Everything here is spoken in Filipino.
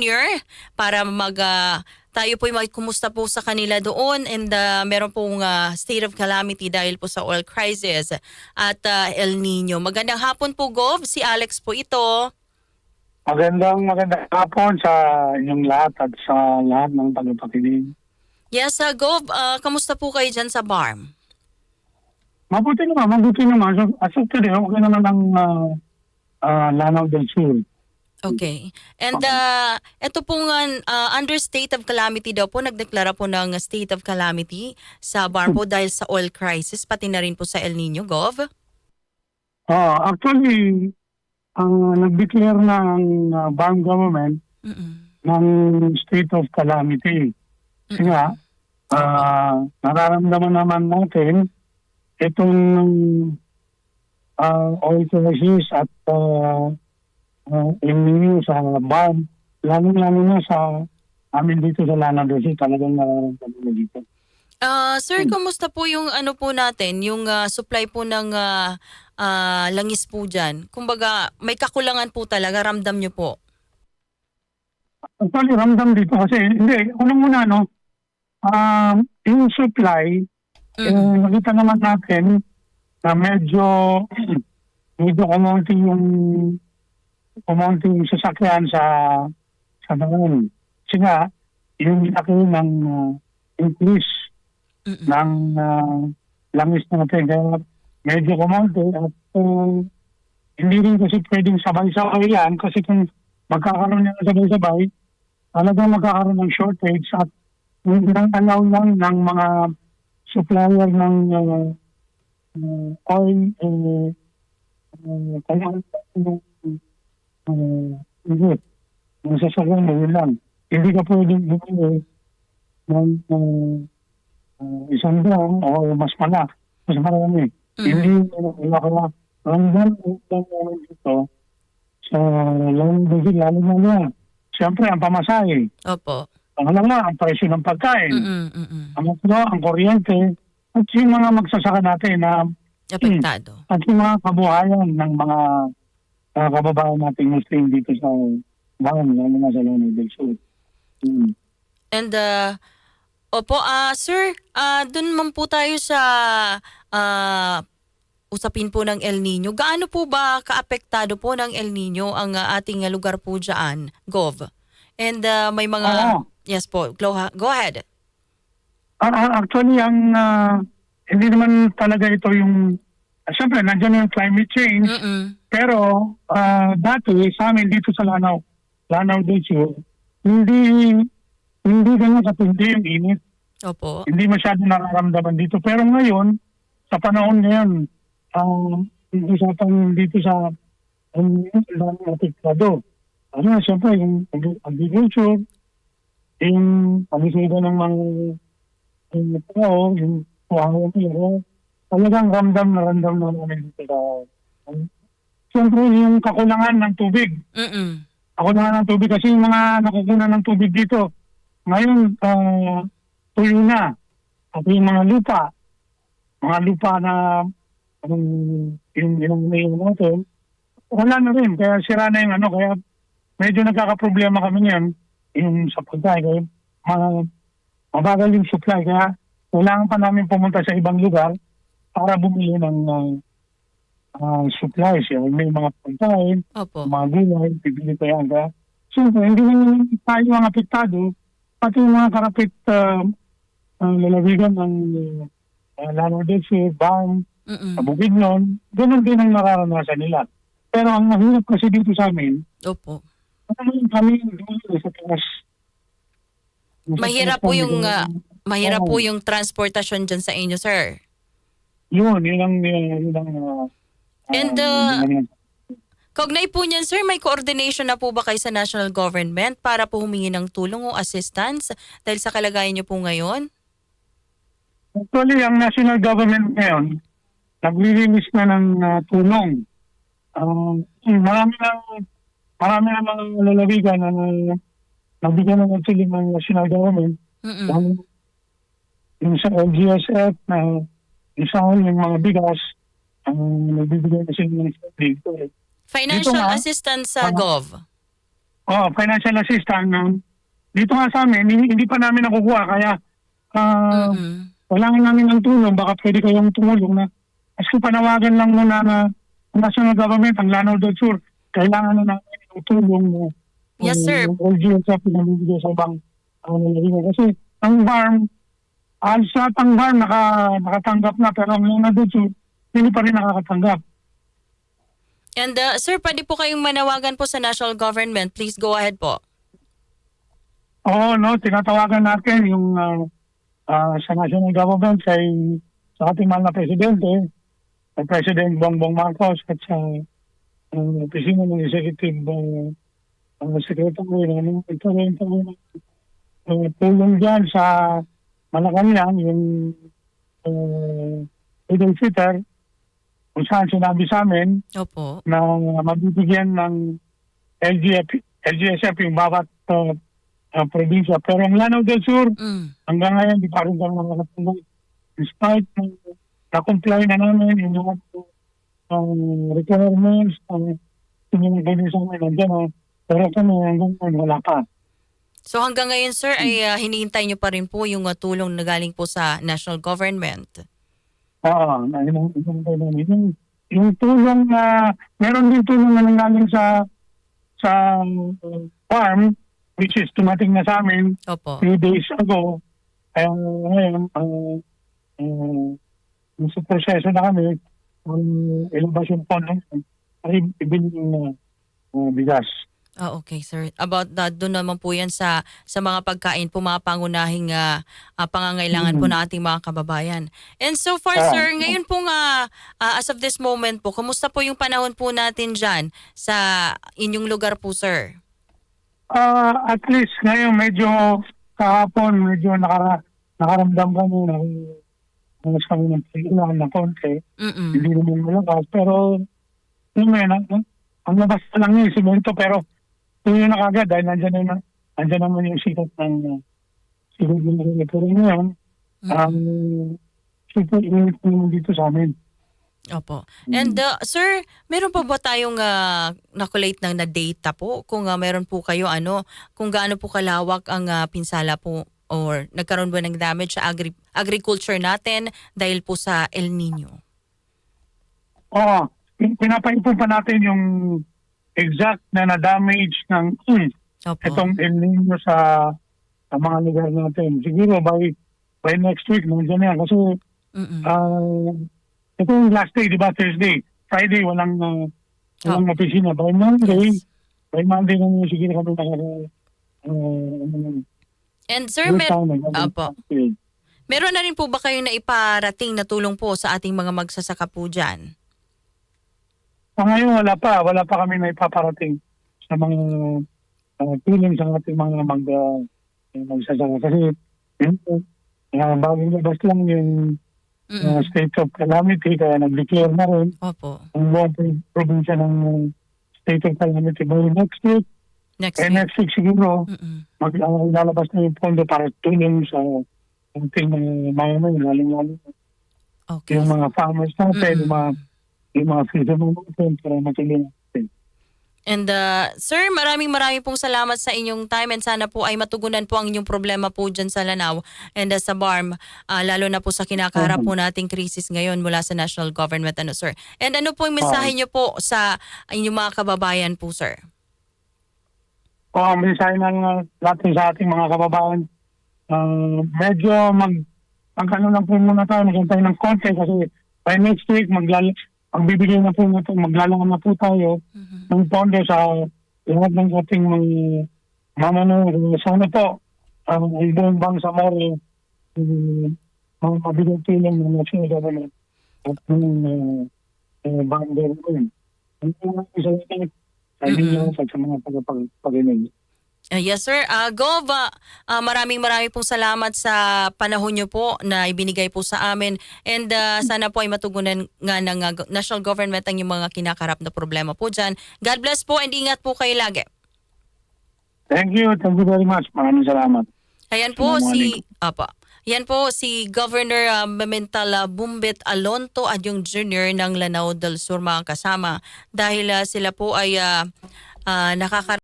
Jr. para tayo po kumusta po sa kanila doon and meron pong state of calamity dahil po sa oil crisis at El Nino. Magandang hapon po, Gov. Si Alex po ito. Magandang hapon sa inyong lahat at sa lahat ng tagapakinig. Yes, Gov. Kamusta po kayo dyan sa BARM? Mabuti naman. So, as of today, okay naman ang Lanao del Sur. Okay. And ito pong under state of calamity daw po, nagdeklara po ng state of calamity sa BARM po dahil sa oil crisis, pati na rin po sa El Nino, Gov? Actually, nag-declare ng BARM government ng state of calamity. Kasi nga, nararamdaman naman natin itong oil crisis at El Nino sa BARM, lalo na sa amin dito sa Lanao del Sur, talagang nararamdaman na dito. Sir, kumusta po yung ano po natin, yung supply po ng langis po dyan? Kumbaga, may kakulangan po talaga, ramdam nyo po? Actually, ramdam dito kasi, hindi, unang-una, yung supply, nakita naman natin na medyo kumonti yung sasakyan sa daan. Kasi nga, yung laki ng increase ng langis natin. Kaya medyo kumonti at hindi rin kasi pwedeng sabay-sabay yan kasi kung magkakaroon yan sabay-sabay, talagang magkakaroon ng shortage at nang alaw lang ng mga supplier ng oil kailangan hindi. Yung sasakyan na yun lang. Hindi ka pwedeng bumili ng isang drum o mas marami. Hindi kaya ramdam dito sa lalo na siyempre ang pamasahe. Opo. Ang presyo ng pagkain. Ang kuryente at yung mga magsasaka natin na apektado. At yung mga kabuhayan ng mga kababayan nating Muslim dito sa BARM, lalo na sa Lanao del Sur. And opo, sir, dun man po tayo sa usapin po ng El Nino. Gaano po ba kaapektado po ng El Nino ang ating lugar po dyan, Gov? And may mga... Yes po, go ahead. Actually, hindi naman talaga ito yung... Siyempre, nandiyan yung climate change. Pero dati sa amin dito sa Lanao del Sur, hindi ganyan katindi yung init. Opo. Hindi masyado nararamdaman dito. Pero ngayon, sa panahon ngayon, usapang dito sa apektado. Siyempre, yung agriculture, yung pag-isipan ng mga tao, yung puhangan nila, talagang ramdam na namin dito. Siyempre, yung kakulangan ng tubig. Kakulangan ng tubig kasi yung mga nakukunan ng tubig dito, ngayon, tuyo na. At yung mga lupa na yung natin, wala na rin. Kaya sira na yung kaya medyo nagkakaproblema kami niyan. Yung sa pagkain, mabagal yung supply. Kaya kailangan pa namin pumunta sa ibang lugar para bumili ng supplies. May mga pagkain, mga gulay, bibili pa yan. Kaya siyempre, hindi naman tayo ang apektado, pati yung mga karapit lalawigan ng Lanao del Sur, BARM, Bukidnon, ganun din ang nararanasan nila. Pero ang mahirap kasi dito sa amin, kami sa taas. Mahirap po yung transportasyon dyan sa inyo, sir. Yun ang and kaugnay po niyan, sir, may coordination na po ba kayo sa national government para po humingi ng tulong o assistance dahil sa kalagayan niyo po ngayon? Actually, ang national government ngayon, nag-release na ng tulong. Marami na mga lalawigan na nabigyan ng actually ng national government. Yung sa LGSF na isang yung mga bigas, nagbibigay na sila ng dito. Financial assistance sa Gov? financial assistance. Dito nga sa amin, hindi pa namin nakukuha. Kaya kailangan namin ng tulong. Baka pwede kayong tumulong na. Kasi panawagan lang muna na national government, ang Lanao del Sur, kailangan na namin ng tulong mo. Yes, sir. Yung LGU sa pinamibigay sa ibang nalagay. Kasi ang farm, sa ang farm nakatanggap na, pero ang Lanao del Sur, hindi pa rin nakakatanggap. And sir, pwede po kayong manawagan po sa national government. Please go ahead po. Oo, no, tinatawagan natin yung sa national government sa ating mahal na presidente, sa President Bongbong Marcos at sa opisina ng executive secretary ng tulong dyan sa Malacanang, yung Idol Fitter, kung saan sinabi sa amin Opo. na mabibigyan ng LGSF yung bawat probinsya. Pero ang Lanao del Sur, hanggang ngayon, di pa rin kami nakatulong. Despite na-comply na namin yung mga requirements, sinigay sa amin, nandiyan, pero kami hanggang ngayon, wala pa. So hanggang ngayon, sir, ay hinihintay nyo pa rin po yung tulong na galing po sa national government. Oo, yung tulong na, meron din tulong na nanggaling sa farm, which is tumating na sa amin Opo. 3 days ago. Kaya ngayon, sa proseso na kami, ilabas yung pondo ay ibigin ng bigas. Okay, sir. About that, doon naman po yan sa mga pagkain po, mga pangunahing pangangailangan po ng ating mga kababayan. And so far, sir, ngayon po nga, as of this moment po, kumusta po yung panahon po natin dyan sa inyong lugar po, sir? At least ngayon medyo kahapon, medyo nakaramdam kami na mas kami ng pagkailangan na konti. Hindi naman malakas. Pero yun ang labas na lang yung simento, pero yun na kagad dahil nandiyan naman yung sikat ng sikat ng pero ngayon sikat yung dito sa amin. Opo. And sir, meron pa ba tayong nakulate ng na data po kung meron po kayo kung gaano po kalawak ang pinsala po or nagkaroon ba ng damage sa agriculture natin dahil po sa El Nino? Oo. Pinapaipon pa natin yung exact na damage ng itong El Nino sa mga lugar natin. Siguro by next week, nandiyan na yan. Kasi ito yung last day, di ba? Thursday. Friday, walang opisina. By Monday naman siguro kami And sir, meron na rin po ba kayong naiparating na tulong po sa ating mga magsasaka po dyan? Ngayon, wala pa kami na ipaparating sa mga tulong sa ating mga magsasaka. Kasi bagong labas lang yung state of calamity, kaya nag-declare na rin ang buong probinsya ng state of calamity by next week. Next week siguro, maglalabas na yung pondo para tulong sa ating mga lalong-lalong. Yung mga farmers natin, yung mga fishermen natin, para matulungan natin. And sir, maraming pong salamat sa inyong time and sana po ay matugunan po ang inyong problema po dyan sa Lanao and sa BARM, lalo na po sa kinakaharap po nating krisis ngayon mula sa national government. Sir? And ano po yung mensahe niyo po sa inyong mga kababayan po, sir? Mensahe ng natin sa ating mga kababayan, medyo magkano lang po muna tayo, maghintay ng konti kasi by next week magbibigay na po natin, maglalangan na po tayo ng pondo sa lahat ng ating mga mamano. Sana po, ang buong bang sa Mori, mabigay tulong ng national government at ng bander ko yun. Ang isa ito, sa inyo sa mga pag-inig. Yes sir. Gov, maraming pong salamat sa panahon nyo po na ibinigay po sa amin and sana po ay matugunan nga ng national government ang yung mga kinakarap na problema po dyan. God bless po and ingat po kayo lagi. Thank you very much. Maraming salamat. Ayan po si Governor Memental Bumbet Alonto Adyong Jr. ng Lanao del Sur, mga kasama, dahil sila po ay